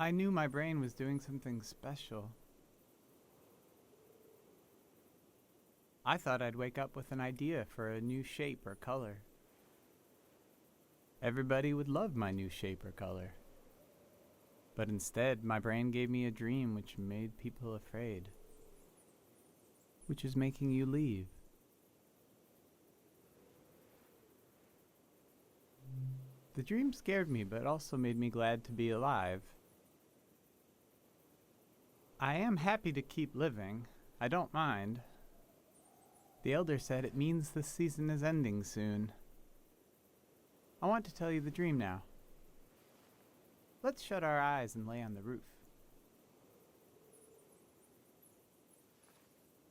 I knew my brain was doing something special. I thought I'd wake up with an idea for a new shape or color. Everybody would love my new shape or color. But instead, my brain gave me a dream which made people afraid, which is making you leave. The dream scared me, but also made me glad to be alive. I am happy to keep living. I don't mind. The elder said it means the season is ending soon. I want to tell you the dream now. Let's shut our eyes and lay on the roof.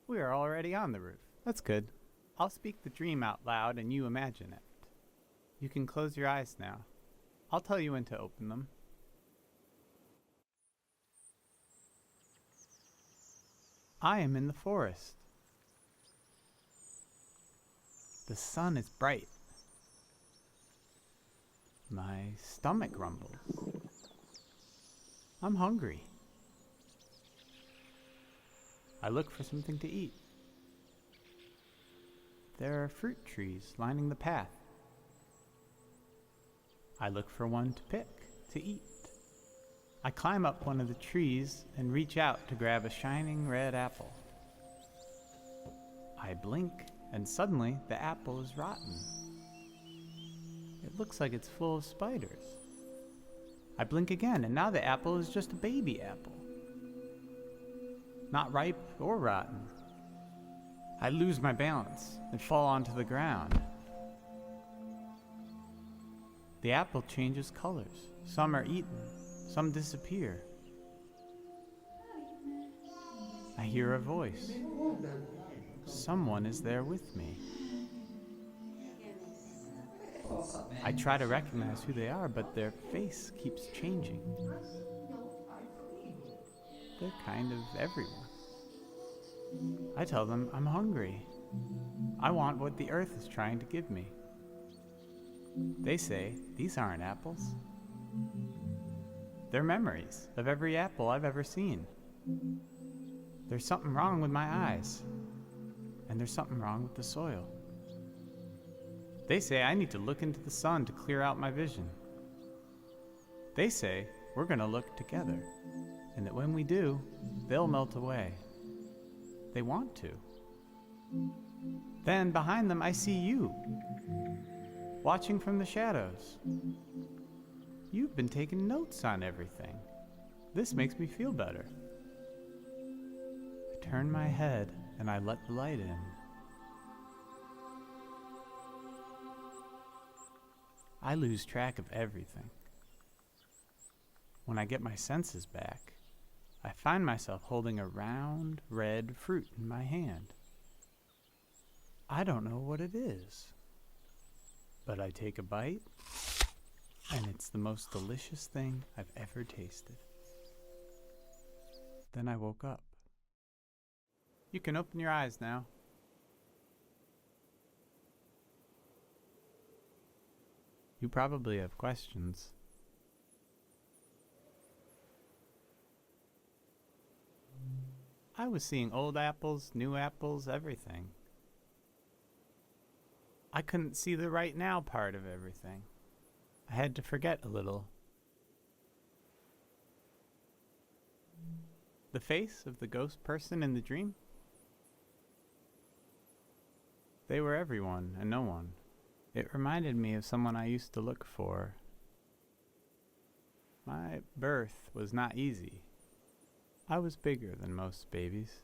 We are already on the roof. That's good. I'll speak the dream out loud and you imagine it. You can close your eyes now. I'll tell you when to open them. I am in the forest. The sun is bright. My stomach rumbles. I'm hungry. I look for something to eat. There are fruit trees lining the path. I look for one to pick, to eat. I climb up one of the trees and reach out to grab a shining red apple. I blink, and suddenly the apple is rotten. It looks like it's full of spiders. I blink again, and now the apple is just a baby apple. Not ripe or rotten. I lose my balance and fall onto the ground. The apple changes colors. Some are eaten, some disappear. I hear a voice. Someone is there with me. I try to recognize who they are, but their face keeps changing. They're kind of everywhere. I tell them I'm hungry. I want what the earth is trying to give me. They say, these aren't apples. They're memories of every apple I've ever seen. There's something wrong with my eyes, and there's something wrong with the soil. They say I need to look into the sun to clear out my vision. They say we're going to look together, and that when we do, they'll melt away. They want to. Then behind them I see you, watching from the shadows. You've been taking notes on everything. This makes me feel better. I turn my head and I let the light in. I lose track of everything. When I get my senses back, I find myself holding a round, red fruit in my hand. I don't know what it is, but I take a bite, and it's the most delicious thing I've ever tasted. Then I woke up. You can open your eyes now. You probably have questions. I was seeing old apples, new apples, everything. I couldn't see the right now part of everything. I had to forget a little. The face of the ghost person in the dream? They were everyone and no one. It reminded me of someone I used to look for. My birth was not easy. I was bigger than most babies.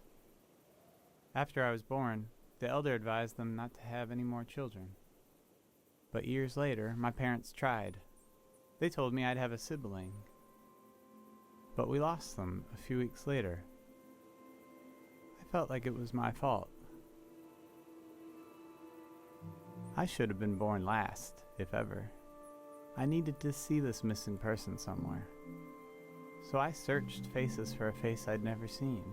After I was born, the elder advised them not to have any more children. But years later, my parents tried. They told me I'd have a sibling. But we lost them a few weeks later. I felt like it was my fault. I should have been born last, if ever. I needed to see this missing person somewhere. So I searched faces for a face I'd never seen.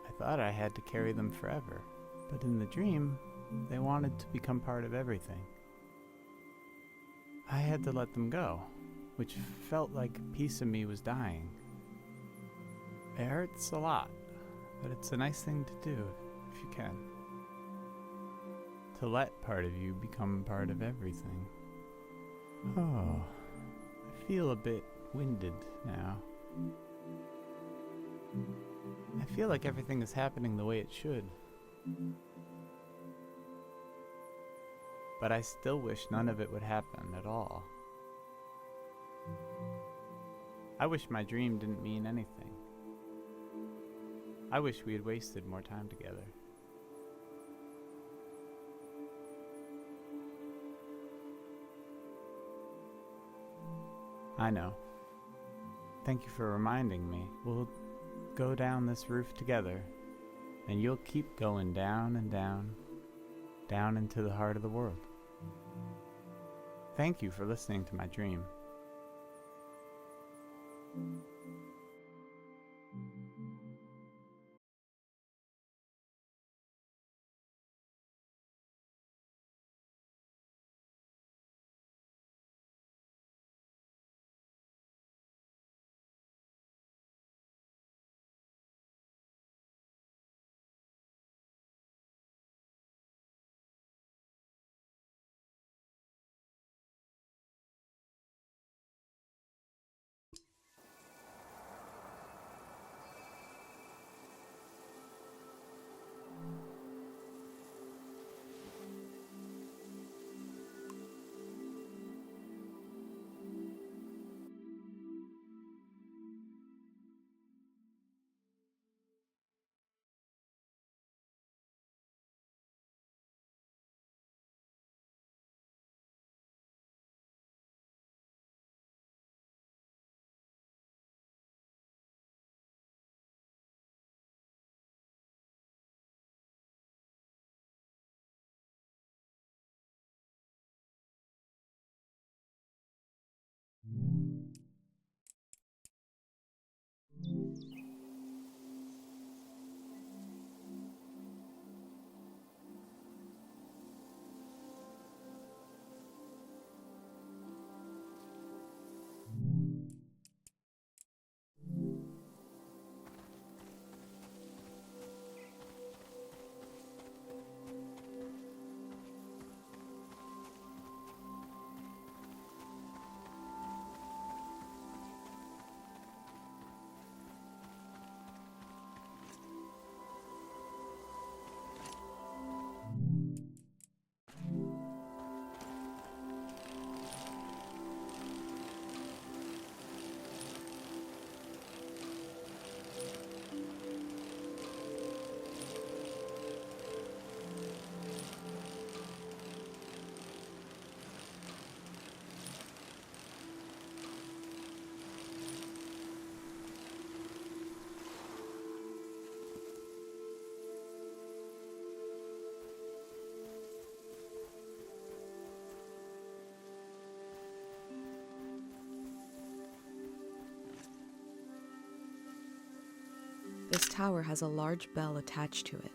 I thought I had to carry them forever, but in the dream, they wanted to become part of everything. I had to let them go. which felt like a piece of me was dying. It hurts a lot, but it's a nice thing to do if you can. To let part of you become part of everything. Oh, I feel a bit winded now. I feel like everything is happening the way it should. But I still wish none of it would happen at all. I wish my dream didn't mean anything. I wish we had wasted more time together. I know. Thank you for reminding me. We'll go down this roof together, and you'll keep going down and down, down into the heart of the world. Thank you for listening to my dream. This tower has a large bell attached to it.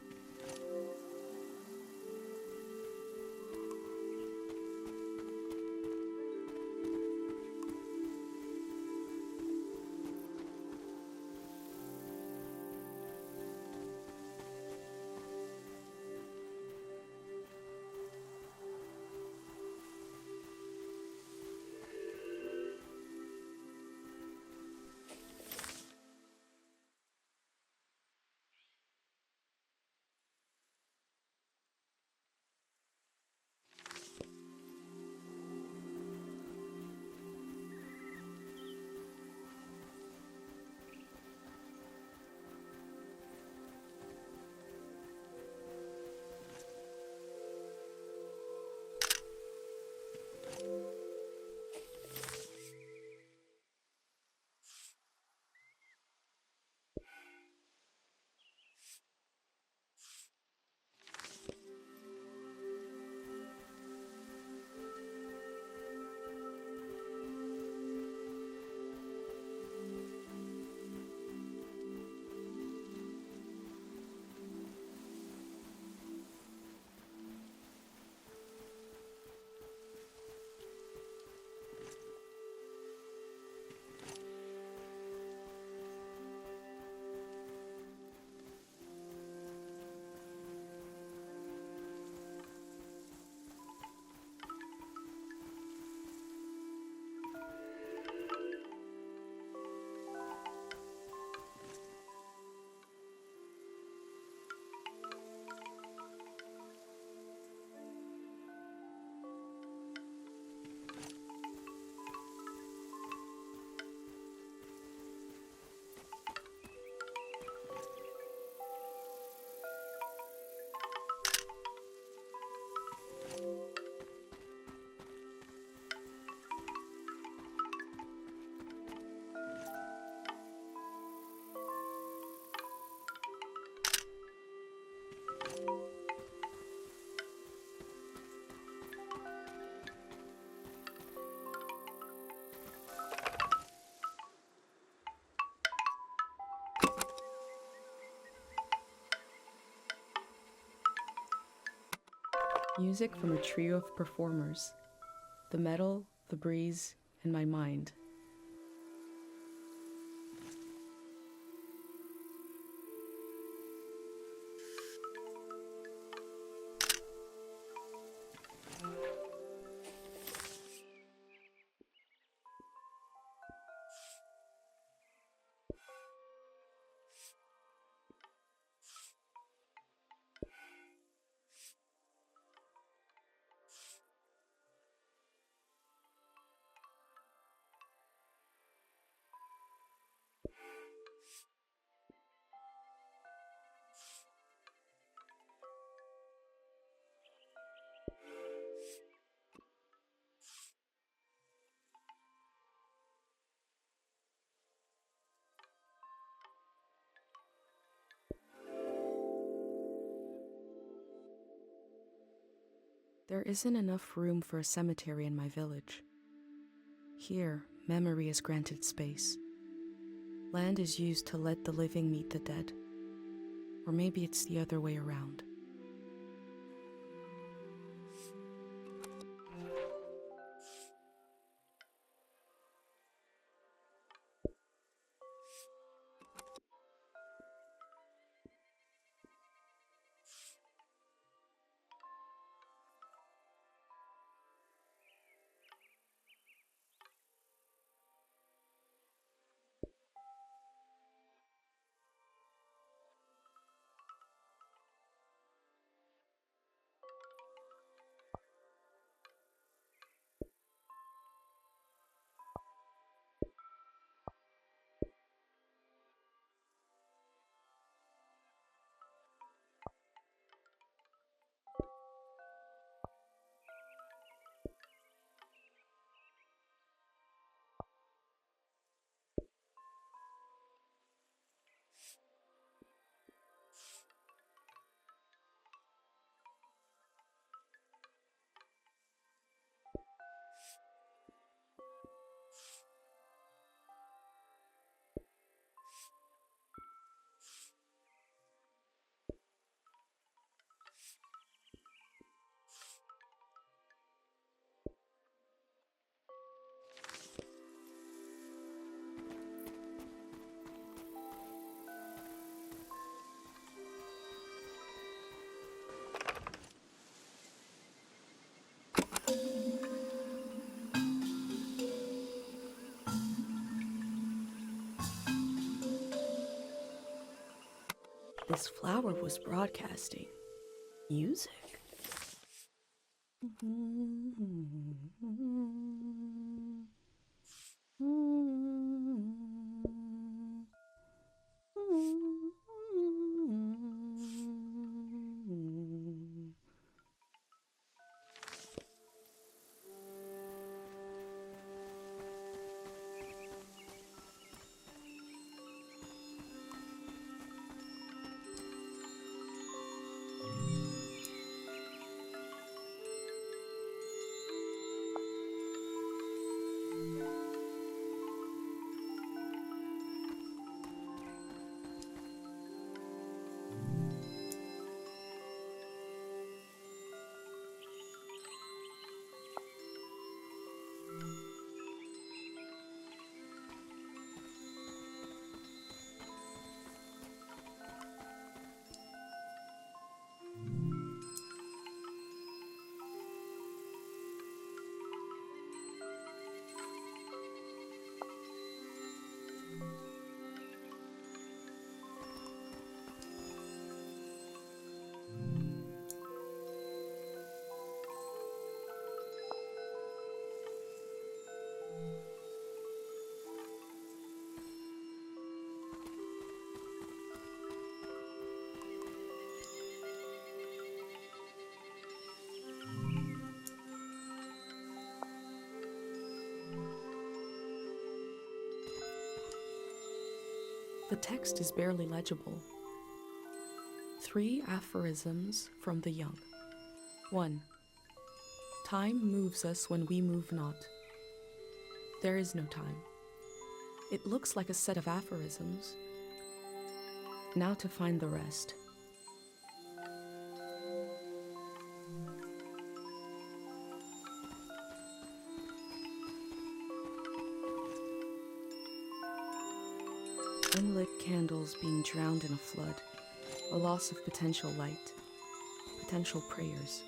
Music from a trio of performers, the metal, the breeze, and my mind. There isn't enough room for a cemetery in my village. Here, memory is granted space. Land is used to let the living meet the dead. Or maybe it's the other way around. This flower was broadcasting music. The text is barely legible. 3 aphorisms from the young. 1. Time moves us when we move not. There is no time. It looks like a set of aphorisms. Now to find the rest. unlit candles being drowned in a flood, a loss of potential light, potential prayers.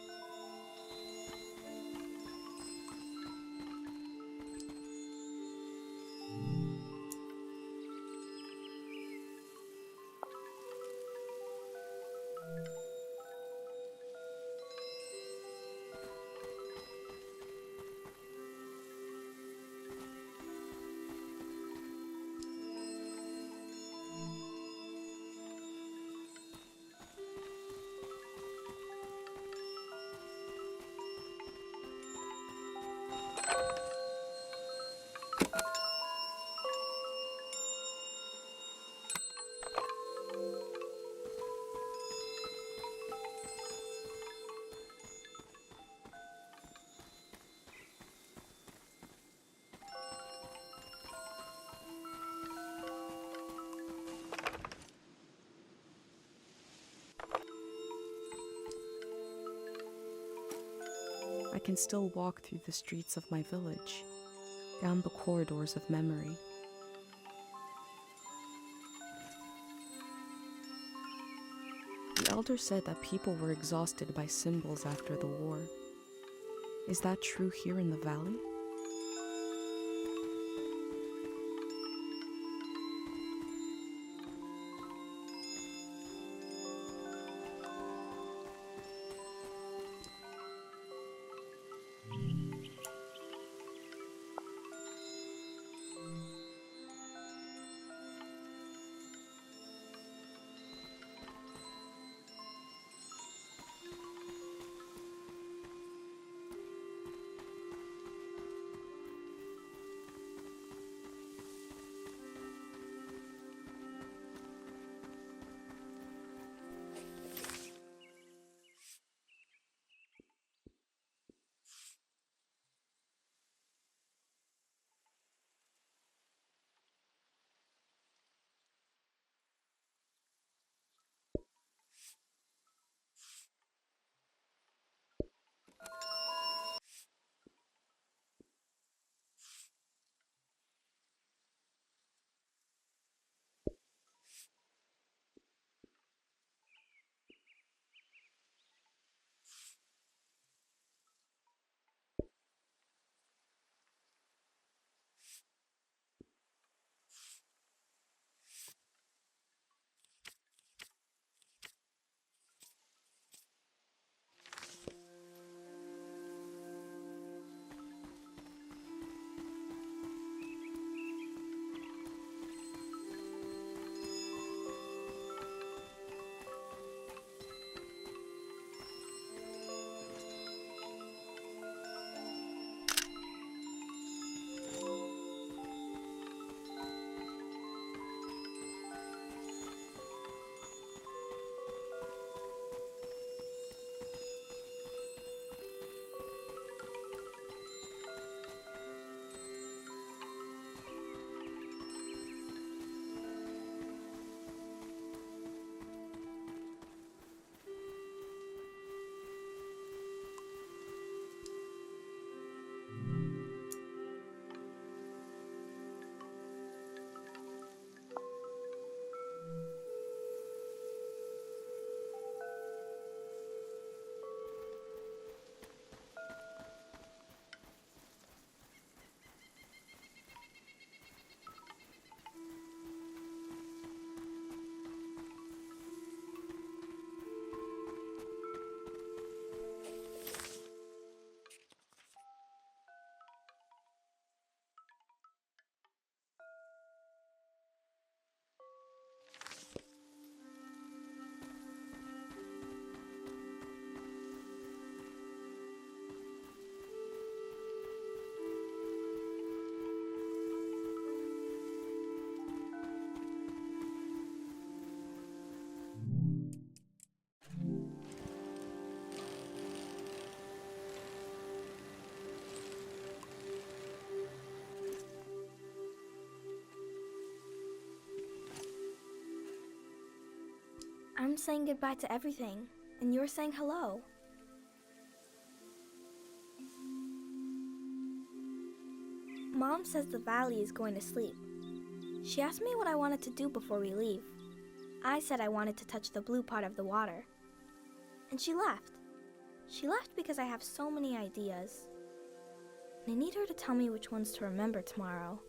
I can still walk through the streets of my village, down the corridors of memory. The elder said that people were exhausted by symbols after the war. Is that true here in the valley? I'm saying goodbye to everything, and you're saying hello. Mom says the valley is going to sleep. She asked me what I wanted to do before we leave. I said I wanted to touch the blue part of the water. And she laughed. She laughed because I have so many ideas. And I need her to tell me which ones to remember tomorrow.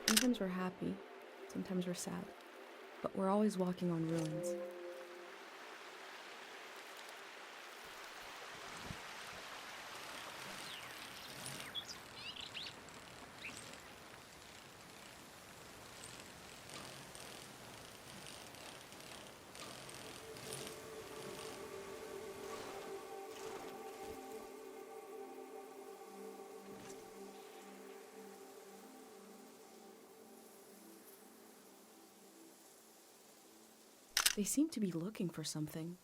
Sometimes we're happy, sometimes we're sad, but we're always walking on ruins. They seem to be looking for something.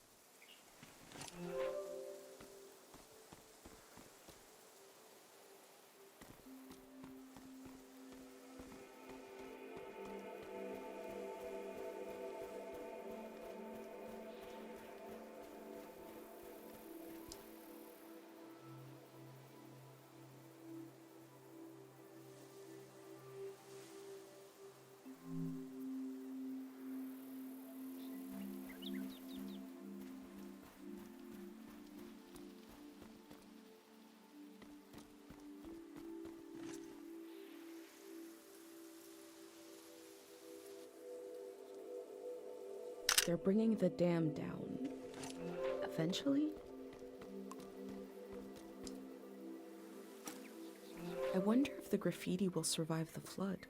They're bringing the dam down. Eventually? I wonder if the graffiti will survive the flood.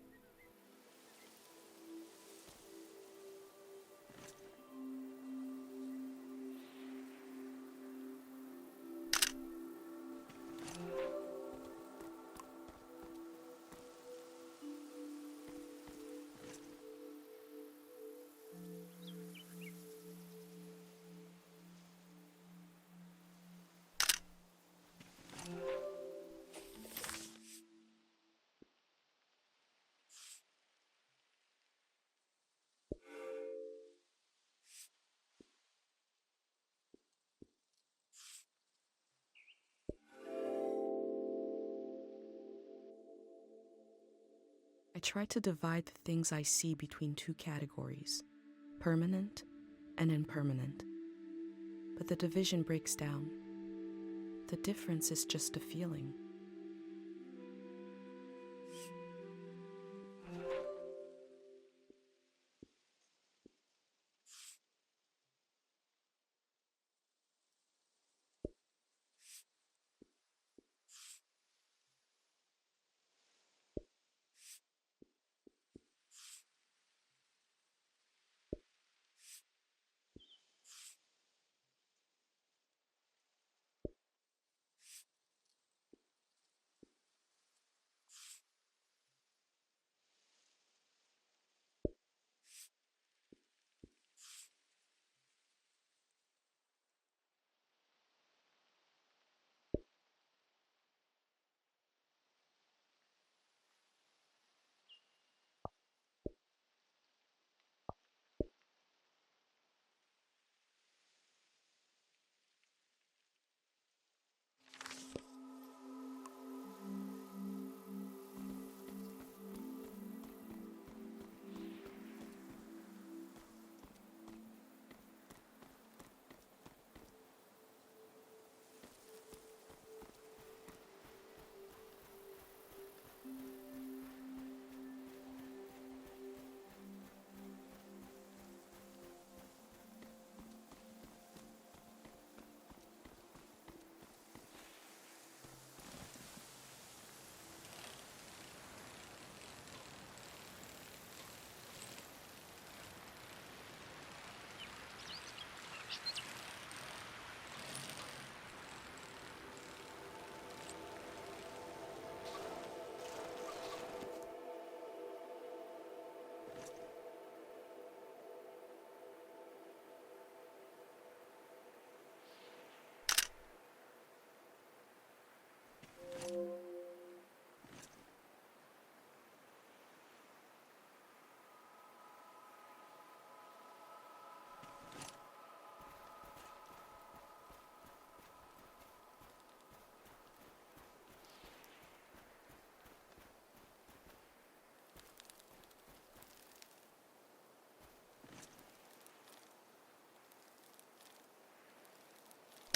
try to divide the things I see between two categories, permanent and impermanent. But the division breaks down. The difference is just a feeling.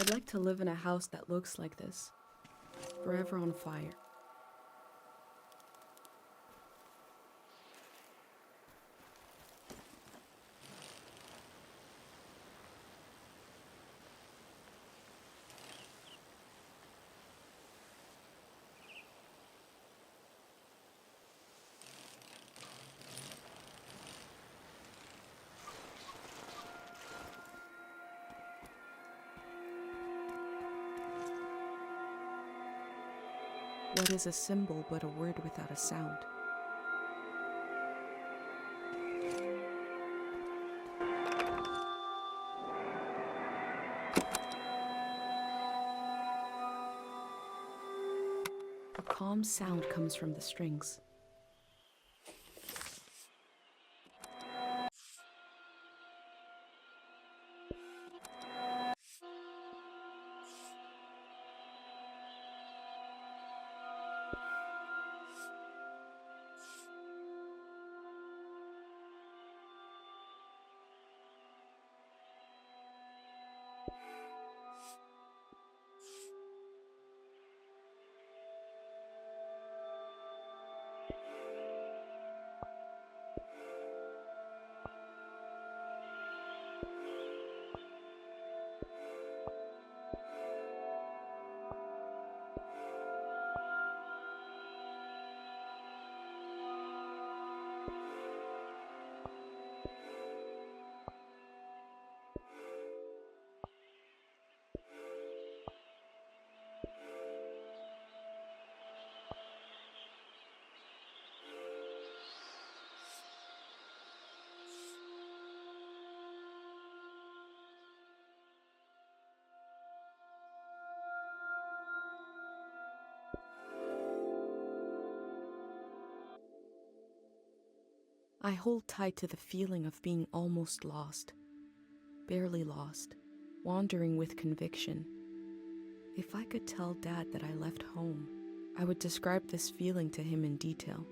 I'd like to live in a house that looks like this, forever on fire. What is a symbol but a word without a sound? A calm sound comes from the strings. I hold tight to the feeling of being almost lost, barely lost, wandering with conviction. If I could tell Dad that I left home, I would describe this feeling to him in detail.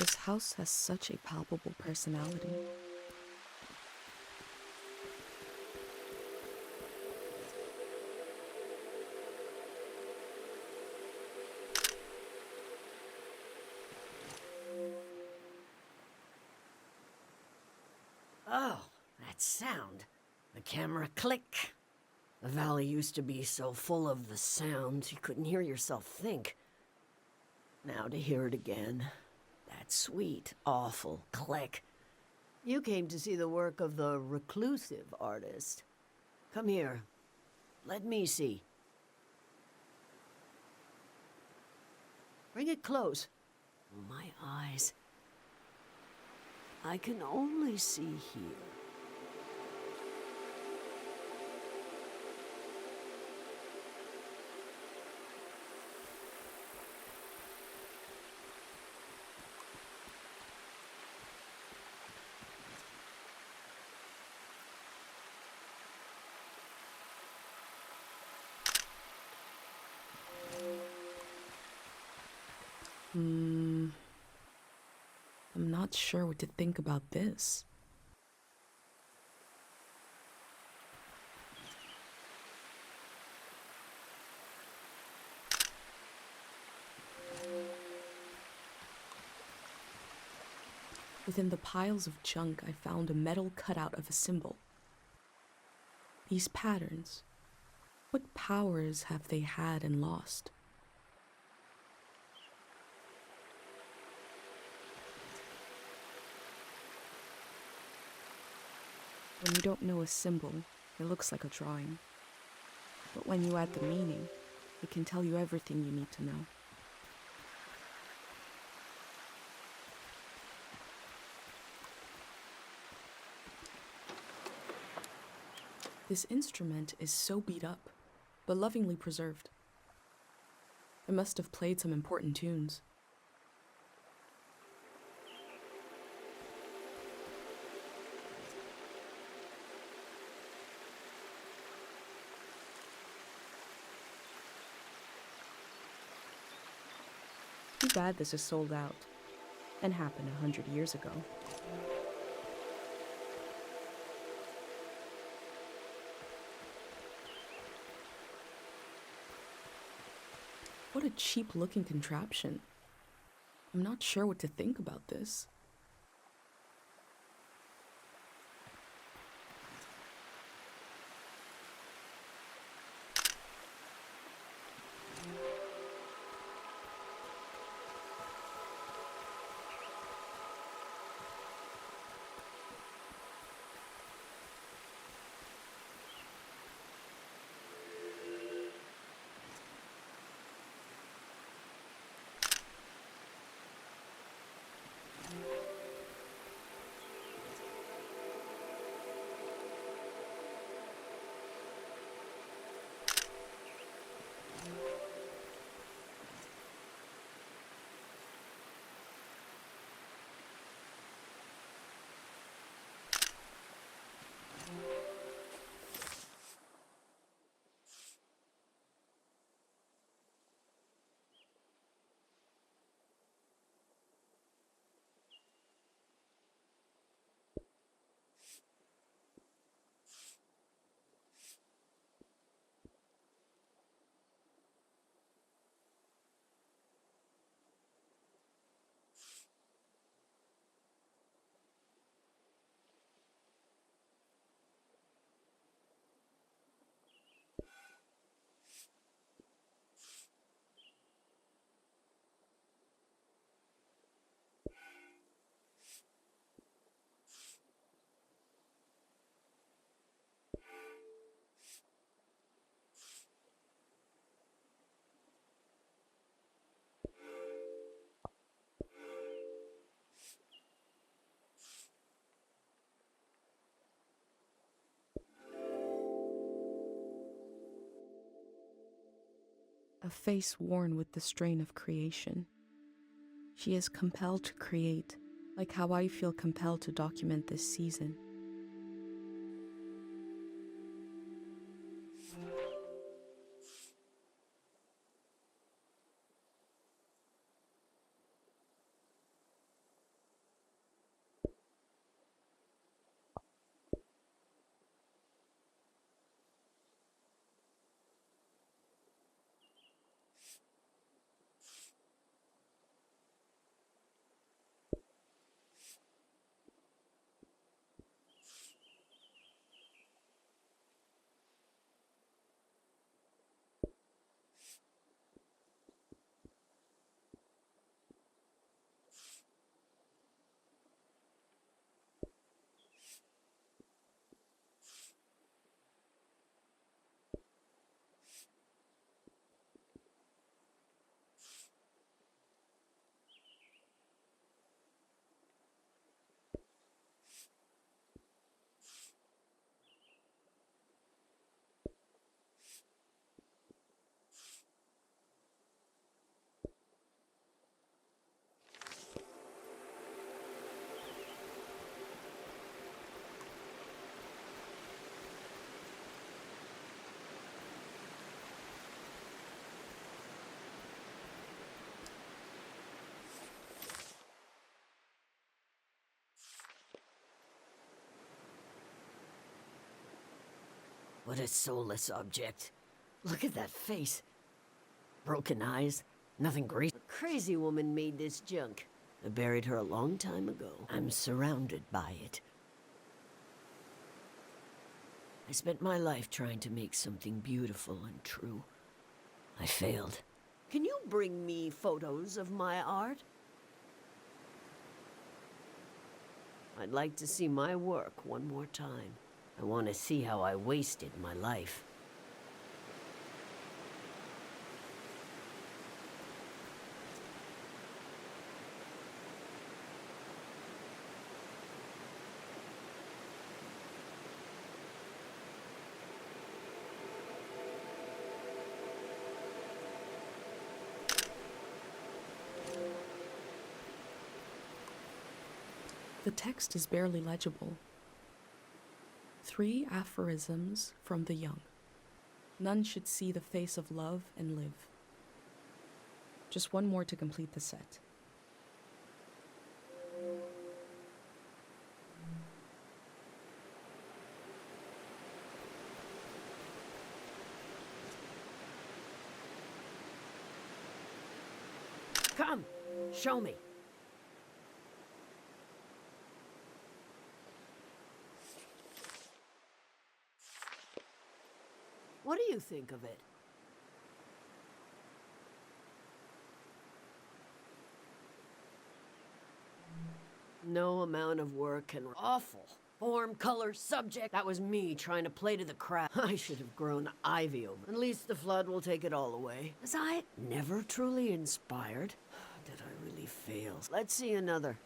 This house has such a palpable personality. Oh, that sound. The camera click. The valley used to be so full of the sounds you couldn't hear yourself think. Now to hear it again. That sweet, awful click. You came to see the work of the reclusive artist. Come here. Let me see. Bring it close. Oh, my eyes. I can only see here. I'm not sure what to think about this. Within the piles of junk, I found a metal cutout of a symbol. These patterns, what powers have they had and lost? When you don't know a symbol, it looks like a drawing. But when you add the meaning, it can tell you everything you need to know. This instrument is so beat up, but lovingly preserved. It must have played some important tunes. Too bad this is sold out, and happened 100 years ago. What a cheap-looking contraption. I'm not sure what to think about this. A face worn with the strain of creation. She is compelled to create, like how I feel compelled to document this season. What a soulless object. Look at that face. Broken eyes, nothing great. A crazy woman made this junk. I buried her a long time ago. I'm surrounded by it. I spent my life trying to make something beautiful and true. I failed. Can you bring me photos of my art? I'd like to see my work one more time. I want to see how I wasted my life. The text is barely legible. 3 aphorisms from the young. None should see the face of love and live. Just one more to complete the set. Come, show me. What do you think of it? No amount of work can... Awful. Form, color, subject. That was me trying to play to the crowd. I should have grown ivy over. At least the flood will take it all away. Was I never truly inspired? Did I really fail? Let's see another.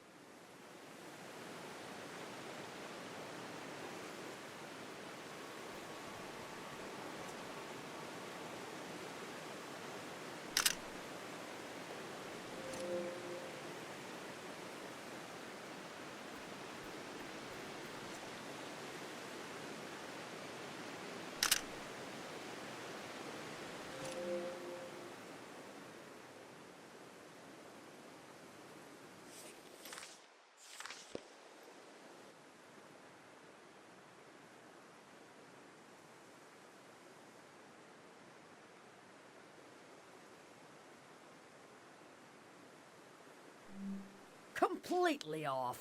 Completely off.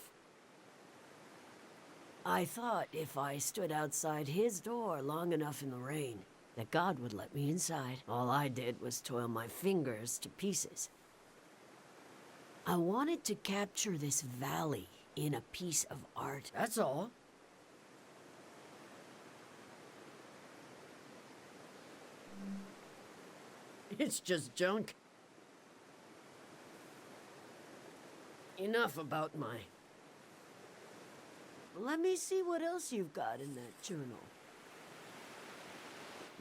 I thought if I stood outside his door long enough in the rain, that God would let me inside. All I did was toil my fingers to pieces. I wanted to capture this valley in a piece of art. That's all. It's just junk. Enough about my... Let me see what else you've got in that journal.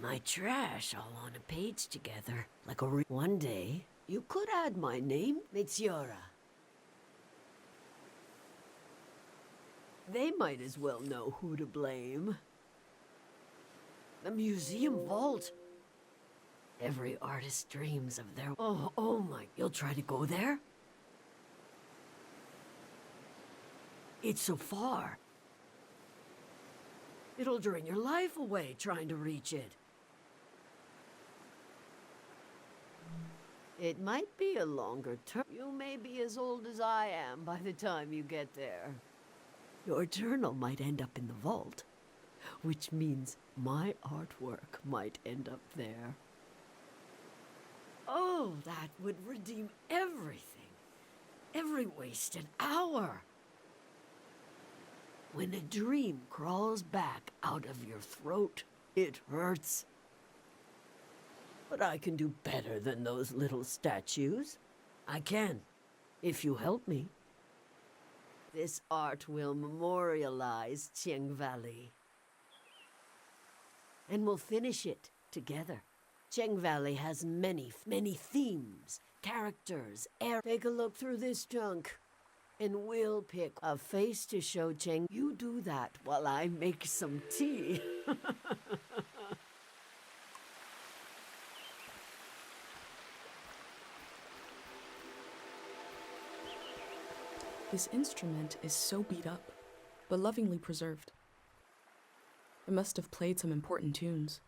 My trash all on a page together, like a One day, you could add my name, Mitziora. They might as well know who to blame. The museum vault. Every artist dreams of their... Oh my... You'll try to go there? It's so far. It'll drain your life away trying to reach it. It might be a longer term. You may be as old as I am by the time you get there. Your journal might end up in the vault, which means my artwork might end up there. Oh, that would redeem everything. Every wasted hour. When a dream crawls back out of your throat, it hurts. But I can do better than those little statues. I can, if you help me. This art will memorialize Cheng Valley. And we'll finish it together. Cheng Valley has many themes, characters, air. Take a look through this junk. And we'll pick a face to show Cheng. You do that while I make some tea. This instrument is so beat up, but lovingly preserved. It must have played some important tunes.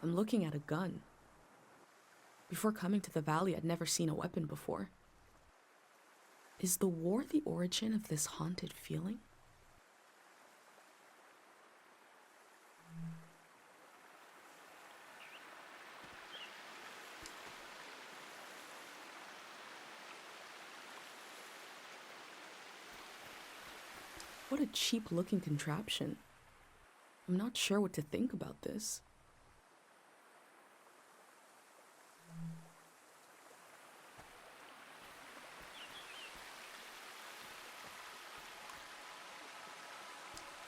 I'm looking at a gun. Before coming to the valley, I'd never seen a weapon before. Is the war the origin of this haunted feeling? What a cheap-looking contraption. I'm not sure what to think about this.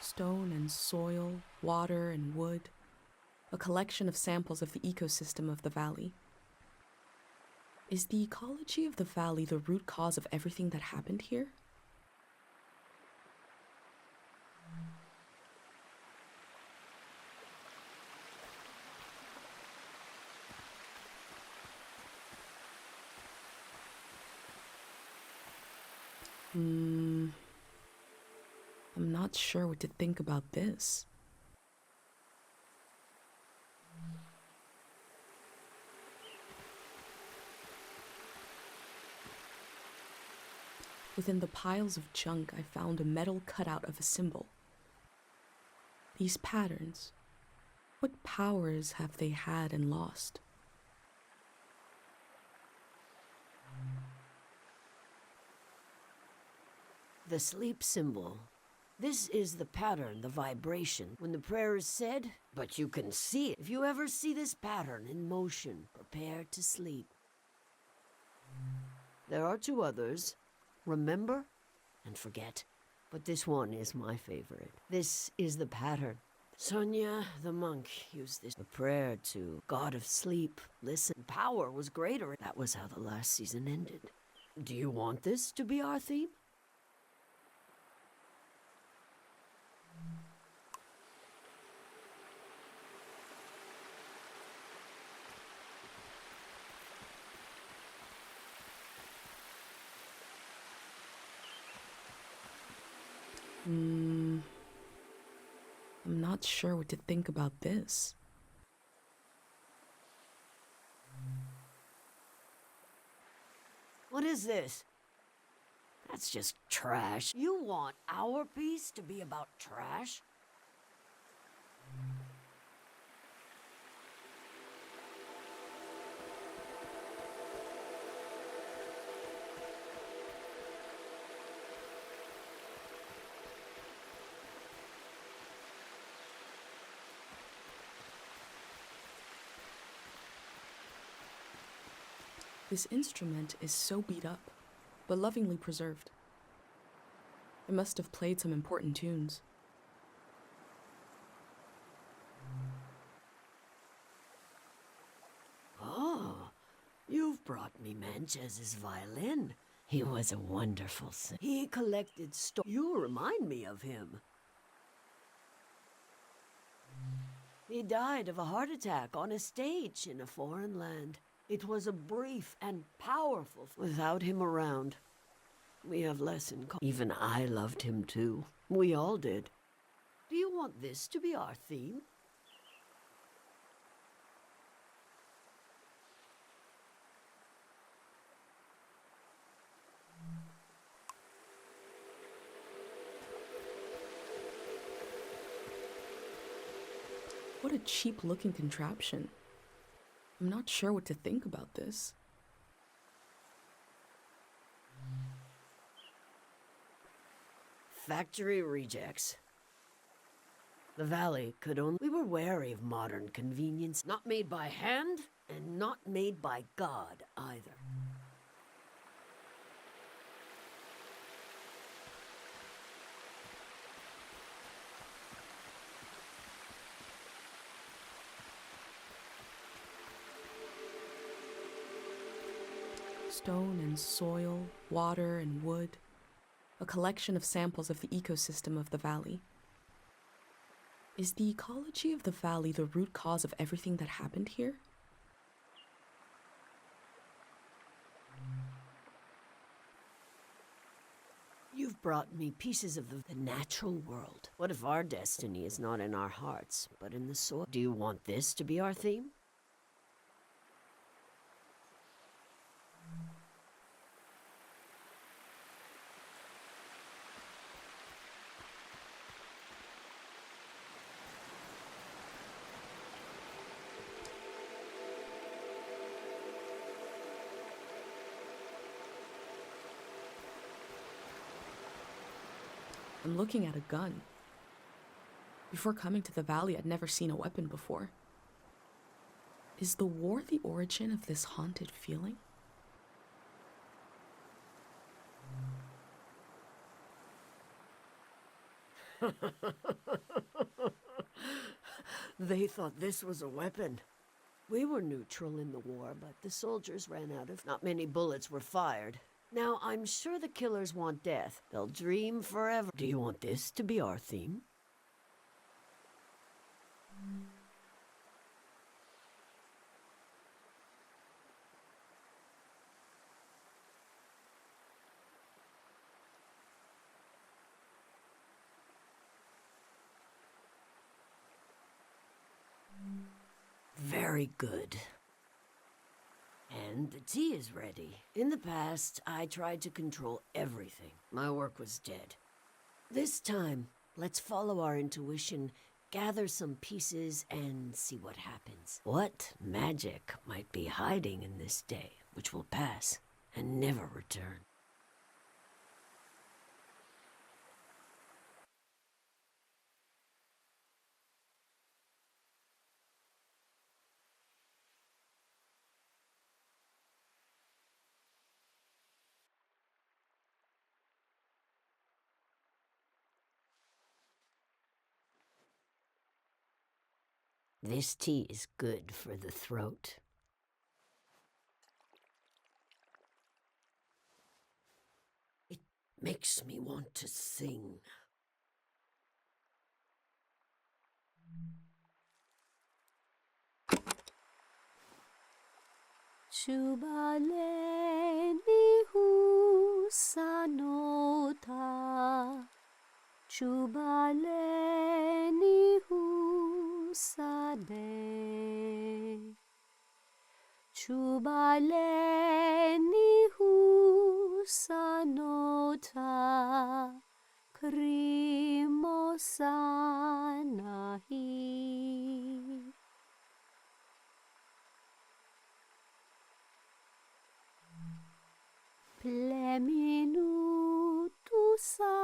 Stone and soil, water and wood, a collection of samples of the ecosystem of the valley. Is the ecology of the valley the root cause of everything that happened here? I'm not sure what to think about this. Within the piles of junk, I found a metal cutout of a symbol. These patterns, what powers have they had and lost? The sleep symbol. This is the pattern, the vibration, when the prayer is said, but you can see it. If you ever see this pattern in motion, prepare to sleep. There are two others. Remember and forget. But this one is my favorite. This is the pattern. Sonia, the monk, used this. A prayer to God of sleep. Listen, power was greater. That was how the last season ended. Do you want this to be our theme? I'm not sure what to think about this. What is this? That's just trash. You want our piece to be about trash? This instrument is so beat up, but lovingly preserved. It must have played some important tunes. Oh, you've brought me Manchez's violin. He was a wonderful singer. He collected You remind me of him. He died of a heart attack on a stage in a foreign land. It was a brief and powerful. Without him around, we have less in common. Even I loved him too. We all did. Do you want this to be our theme? What a cheap-looking contraption. I'm not sure what to think about this. Factory rejects. The valley could only... We were wary of modern convenience. Not made by hand, and not made by God either. stone and soil, water and wood, a collection of samples of the ecosystem of the valley. Is the ecology of the valley the root cause of everything that happened here? You've brought me pieces of the natural world. What if our destiny is not in our hearts, but in the soil? Do you want this to be our theme? I'm looking at a gun. Before coming to the valley, I'd never seen a weapon before. Is the war the origin of this haunted feeling? They thought this was a weapon. We were neutral in the war, but the soldiers ran out of... Not many bullets were fired. Now, I'm sure the killers want death. They'll dream forever. Do you want this to be our theme? Very good. And the tea is ready. In the past, I tried to control everything. My work was dead. This time, let's follow our intuition, gather some pieces, and see what happens. What magic might be hiding in this day, which will pass and never return? This tea is good for the throat. It makes me want to sing. Chubaleni husanota, Chubaleni husade, Chubaleni husanota, Krimosanahi. Pleminutu sakanora,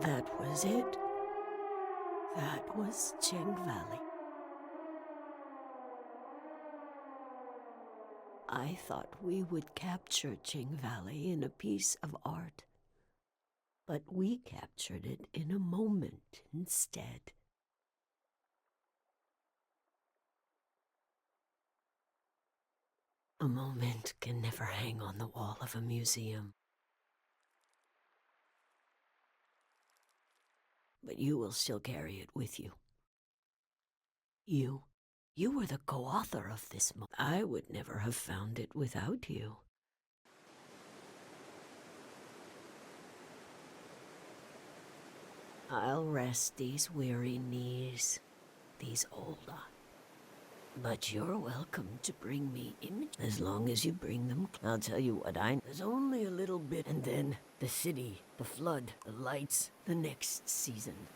That was it. That was Cheng Valley. I thought we would capture Cheng Valley in a piece of art. But we captured it in a moment instead. A moment can never hang on the wall of a museum. But you will still carry it with you. You were the co-author of this moment. I would never have found it without you. I'll rest these weary knees, these old eyes. But you're welcome to bring me images. As long as you bring them, I'll tell you what I know. There's only a little bit, and then the city, the flood, the lights, the next season.